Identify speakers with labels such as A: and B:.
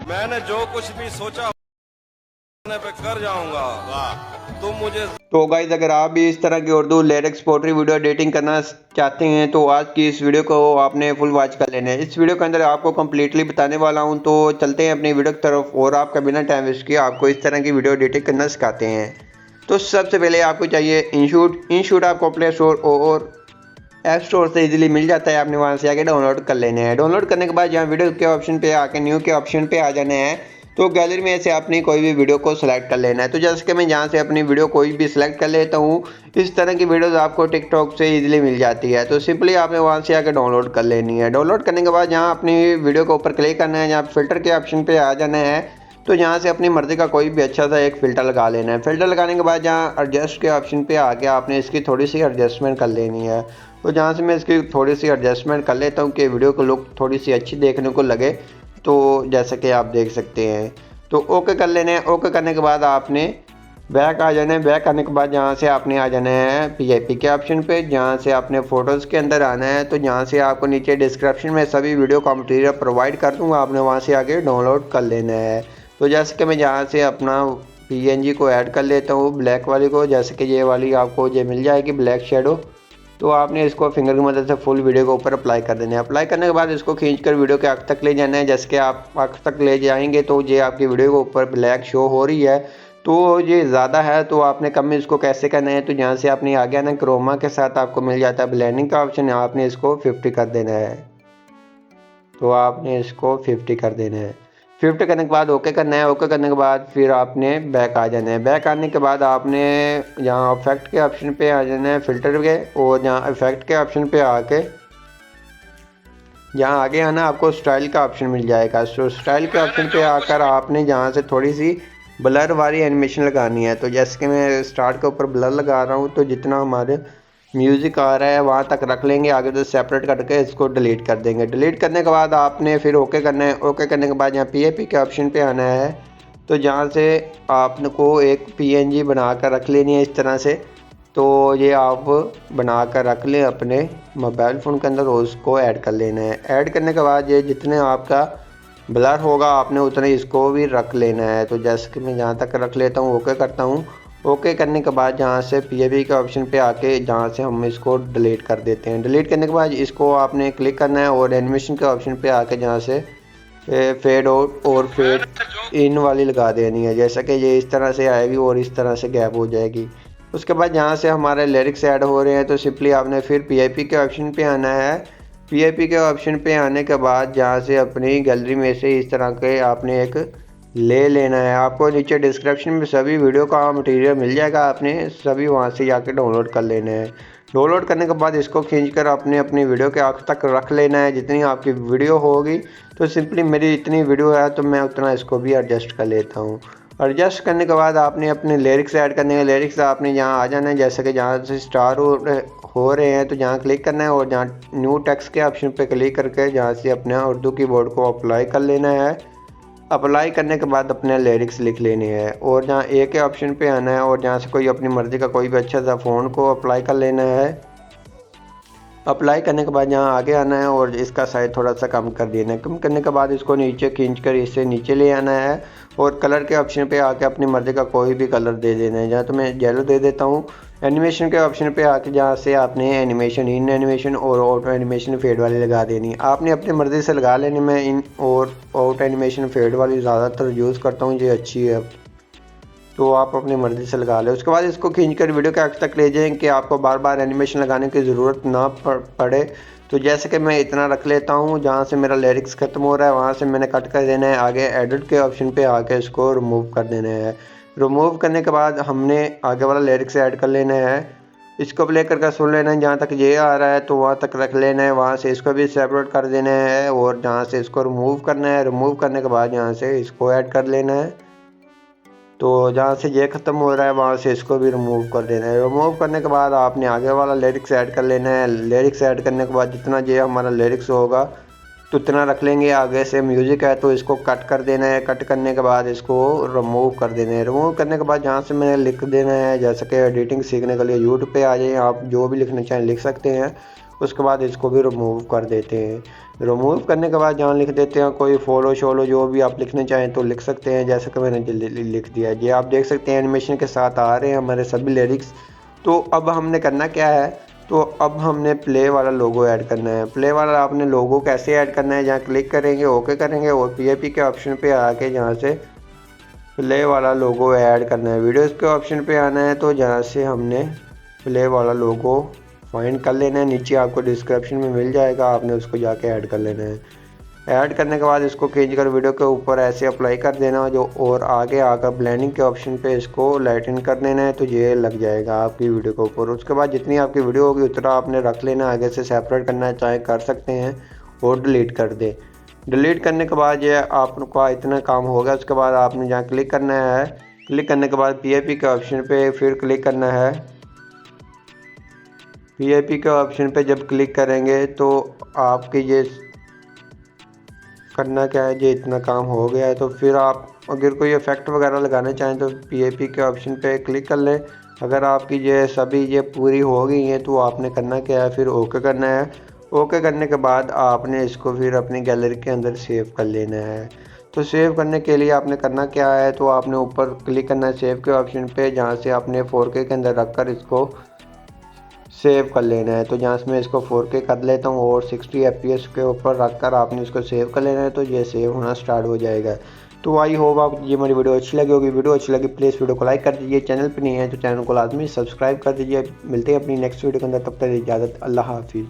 A: मैंने जो कुछ भी सोचा पे कर जाऊंगा। वाह, तुम मुझे।
B: तो गाइज अगर आप भी इस तरह की Urdu lyrics poetry video editing करना चाहते हैं तो आज की इस वीडियो को आपने फुल वॉच कर लेना है। इस वीडियो के अंदर आपको कंप्लीटली बताने वाला हूं, तो चलते हैं अपनी वीडियो की तरफ और आपका बिना टाइम वेस्ट किए आपको इस तरह की वीडियो एडिटिंग करना सिखाते हैं। तो सबसे पहले आपको चाहिए इंशूट आपको प्ले स्टोर और ऐप स्टोर से इजीली मिल जाता है। आपने वहां से आके डाउनलोड कर लेने हैं। डाउनलोड करने के बाद यहाँ वीडियो के ऑप्शन पे आके न्यू के ऑप्शन पे आ जाने हैं। तो गैलरी में से अपनी कोई भी वीडियो को सिलेक्ट कर लेना है। तो जैसे कि मैं यहाँ से अपनी वीडियो कोई भी सिलेक्ट कर लेता हूँ, इस तरह की वीडियोस आपको टिकटॉक से इजीली मिल जाती है। तो सिंपली आपने वहाँ से आके डाउनलोड कर लेनी है। डाउनलोड करने के बाद यहाँ अपनी वीडियो के ऊपर क्लिक करना है, यहाँ फिल्टर के ऑप्शन पे आ जाना है। तो यहाँ से अपनी मर्ज़ी का कोई भी अच्छा सा एक फ़िल्टर लगा लेना है। फ़िल्टर लगाने के बाद यहाँ एडजस्ट के ऑप्शन पे आके आपने इसकी थोड़ी सी एडजस्टमेंट कर लेनी है। तो जहाँ से मैं इसकी थोड़ी सी एडजस्टमेंट कर लेता हूँ कि वीडियो को लुक थोड़ी सी अच्छी देखने को लगे। तो जैसे कि आप देख सकते हैं, तो ओके कर लेने हैं। ओके करने के बाद आपने बैक आ जाना है। बैक आने के बाद यहाँ से आपने आ जाना है PIP के ऑप्शन पे, जहाँ से आपने फ़ोटोज़ के अंदर आना है। तो यहाँ से आपको नीचे डिस्क्रिप्शन में सभी वीडियो का मटीरियल प्रोवाइड कर दूँगा, आपने वहाँ से आके डाउनलोड कर लेना है। तो जैसे कि मैं यहाँ से अपना PNG को ऐड कर लेता हूँ, ब्लैक वाली को, जैसे कि ये वाली आपको ये मिल जाएगी ब्लैक शेडो। तो आपने इसको फिंगर की मदद से फुल वीडियो के ऊपर अप्लाई कर देना है। अप्लाई करने के बाद इसको खींचकर वीडियो के आखिर तक ले जाना है। जैसे कि आप आखिर तक ले जाएंगे तो ये आपकी वीडियो के ऊपर ब्लैक शो हो रही है, तो ये ज़्यादा है। तो आपने कम में इसको कैसे करना है, तो यहाँ से आपने आ गया ना, क्रोमा के साथ आपको मिल जाता है ब्लेंडिंग का ऑप्शन, आपने इसको 50 कर देना है। तो आपने इसको 50 कर देना है। 50 करने के बाद ओके करना है। ओके करने के बाद फिर आपने बैक आ जाना है। बैक आने के बाद आपने यहाँ इफेक्ट के ऑप्शन पे आ जाना है, फिल्टर के, और यहाँ इफेक्ट के ऑप्शन पे आके यहाँ आगे आना, आपको स्टाइल का ऑप्शन मिल जाएगा। तो स्टाइल के ऑप्शन पे आकर आपने यहाँ से थोड़ी सी ब्लर वाली एनिमेशन लगानी है। तो जैसे कि मैं स्टार्ट के ऊपर ब्लर लगा रहा हूँ, तो जितना हमारे म्यूज़िक आ रहा है वहाँ तक रख लेंगे, आगे तो सेपरेट करके इसको डिलीट कर देंगे। डिलीट करने के बाद आपने फिर ओके करना है। ओके करने के बाद यहाँ PIP के ऑप्शन पे आना है। तो जहाँ से आपको एक PNG बना कर रख लेनी है इस तरह से। तो ये आप बना कर रख लें अपने मोबाइल फ़ोन के अंदर और उसको ऐड कर लेना है। ऐड करने के बाद ये जितने आपका ब्लर होगा आपने उतने इसको भी रख लेना है। तो जैसे कि मैं यहाँ तक रख लेता हूँ, ओके करता हूँ। ओके करने के बाद यहाँ से PIP के ऑप्शन पे आके जहाँ से हम इसको डिलीट कर देते हैं। डिलीट करने के बाद इसको आपने क्लिक करना है और एनिमेशन के ऑप्शन पे आके जहाँ से फेड आउट और फेड इन वाली लगा देनी है। जैसा कि ये इस तरह से आएगी और इस तरह से गैप हो जाएगी। उसके बाद यहाँ से हमारे लिरिक्स ऐड हो रहे हैं, तो सिंपली आपने फिर PIP के ऑप्शन पे आना है। PIP के ऑप्शन पे आने के बाद जहाँ से अपनी गैलरी में से इस तरह के आपने एक ले लेना है। आपको नीचे डिस्क्रिप्शन में सभी वीडियो का मटेरियल मिल जाएगा, आपने सभी वहाँ से जाके डाउनलोड कर लेना है। डाउनलोड करने के बाद इसको खींचकर अपने अपनी वीडियो के आखिर तक रख लेना है। जितनी आपकी वीडियो होगी, तो सिंपली मेरी इतनी वीडियो है तो मैं उतना इसको भी एडजस्ट कर लेता हूँ। एडजस्ट करने के बाद आपने अपने लिरिक्स ऐड करने हैं। लिरिक्स आपने यहाँ आ जाना है, जैसे कि जहाँ से स्टार हो रहे हैं तो जहाँ क्लिक करना है और जहाँ न्यू टेक्स्ट के ऑप्शन पे क्लिक करके जहाँ से अपने उर्दू कीबोर्ड को अप्लाई कर लेना है। अप्लाई करने के बाद अपने लिरिक्स लिख लेने हैं और जहाँ ए के ऑप्शन पे आना है और जहाँ से कोई अपनी मर्ज़ी का कोई भी अच्छा सा फ़ोन को अप्लाई कर लेना है। अप्लाई करने के बाद यहाँ आगे आना है और इसका साइज थोड़ा सा कम कर देना है। कम करने के बाद इसको नीचे खींचकर इसे नीचे ले आना है और कलर के ऑप्शन पे आके अपनी मर्ज़ी का कोई भी कलर दे देना है। जहाँ तो मैं येलो दे देता हूँ। एनिमेशन के ऑप्शन पे आके जहाँ से आपने एनिमेशन, इन एनिमेशन और ऑटो एनिमेशन फेड वाली लगा देनी है। आपने अपनी मर्ज़ी से लगा लेनी। मैं इन और ऑटो एनिमेशन फेड वाली ज़्यादातर यूज़ करता हूँ, ये अच्छी है, तो आप अपनी मर्ज़ी से लगा लें। उसके बाद इसको खींचकर वीडियो के आखिर तक ले जाएं कि आपको बार बार एनिमेशन लगाने की ज़रूरत ना पड़े। तो जैसे कि मैं इतना रख लेता हूँ, जहाँ से मेरा लिरिक्स ख़त्म हो रहा है वहाँ से मैंने कट कर देना है। आगे एडिट के ऑप्शन पे आके इसको रिमूव कर देना है। रिमूव करने के बाद हमने आगे वाला लिरिक्स ऐड कर लेना है। इसको प्ले करके सुन लेना है, जहाँ तक ये आ रहा है तो वहाँ तक रख लेना है। वहाँ से इसको भी सेपरेट कर देना है और जहाँ से इसको रिमूव करना है। रिमूव करने के बाद यहाँ से इसको ऐड कर लेना है। तो जहाँ से ये ख़त्म हो रहा है वहाँ से इसको भी रिमूव कर देना है। रिमूव करने के बाद आपने आगे वाला लिरिक्स ऐड कर लेना है। लिरिक्स ऐड करने के बाद जितना ये हमारा लिरिक्स होगा तो उतना रख लेंगे। आगे से म्यूज़िक है तो इसको कट कर देना है। कट करने के बाद इसको रिमूव कर देना है। रिमूव करने के बाद जहाँ से मैंने लिख देना है, जैसे कि एडिटिंग सीखने के लिए यूट्यूब पे आ जाए, आप जो भी लिखना चाहें लिख सकते हैं। उसके बाद इसको भी रिमूव कर देते हैं। रिमूव करने के बाद जहाँ लिख देते हैं कोई फॉलो शोलो जो भी आप लिखना चाहें तो लिख सकते हैं, जैसे कि मैंने लिख दिया। ये आप देख सकते हैं एनिमेशन के साथ आ रहे हैं हमारे सभी लिरिक्स। तो अब हमने करना क्या है, तो अब हमने प्ले वाला लोगो ऐड करना है। प्ले वाला आपने लोगो कैसे ऐड करना है, जहाँ क्लिक करेंगे ओके करेंगे और PAP के ऑप्शन पे आके जहाँ से प्ले वाला लोगो ऐड करना है। वीडियोस के ऑप्शन पे आना है, तो जहाँ से हमने प्ले वाला लोगो फाइंड कर लेना है। नीचे आपको डिस्क्रिप्शन में मिल जाएगा, आपने उसको जाके ऐड कर लेना है। ऐड करने के बाद इसको खींच कर वीडियो के ऊपर ऐसे अप्लाई कर देना जो, और आगे आकर ब्लेंडिंग के ऑप्शन पे इसको लाइटन कर देना है, तो ये लग जाएगा आपकी वीडियो के ऊपर। उसके बाद जितनी आपकी वीडियो होगी उतना आपने रख लेना, आगे से सेपरेट करना चाहे कर सकते हैं और डिलीट कर दें। डिलीट करने के बाद ये आपका इतना काम हो गया। उसके बाद आपने जहाँ क्लिक करना है, क्लिक करने के बाद PAP के ऑप्शन पे फिर क्लिक करना है। PAP के ऑप्शन पे जब क्लिक करेंगे तो आपके ये करना क्या है, ये इतना काम हो गया है। तो फिर आप अगर कोई इफेक्ट वगैरह लगाना चाहें तो PAP के ऑप्शन पे क्लिक कर लें। अगर आपकी ये सभी ये पूरी हो गई हैं तो आपने करना क्या है, फिर ओके करना है। ओके करने के बाद आपने इसको फिर अपनी गैलरी के अंदर सेव कर लेना है। तो सेव करने के लिए आपने करना क्या है, तो आपने ऊपर क्लिक करना है सेव के ऑप्शन पे, जहाँ से आपने 4K के अंदर रख कर इसको सेव कर लेना है। तो जहाँ से मैं इसको 4K कर लेता हूँ और 60 FPS के ऊपर रख कर आपने इसको सेव कर लेना है, तो ये सेव होना स्टार्ट हो जाएगा। तो आई होप आप ये मेरी वीडियो अच्छी लगी होगी। वीडियो अच्छी लगी प्लीज़ वीडियो को लाइक कर दीजिए, चैनल पर नहीं है तो चैनल को लाजमी सब्सक्राइब कर दीजिए। मिलते हैं अपनी नेक्स्ट वीडियो के अंदर, तब तक इजाज़त, अल्लाह हाफिज़।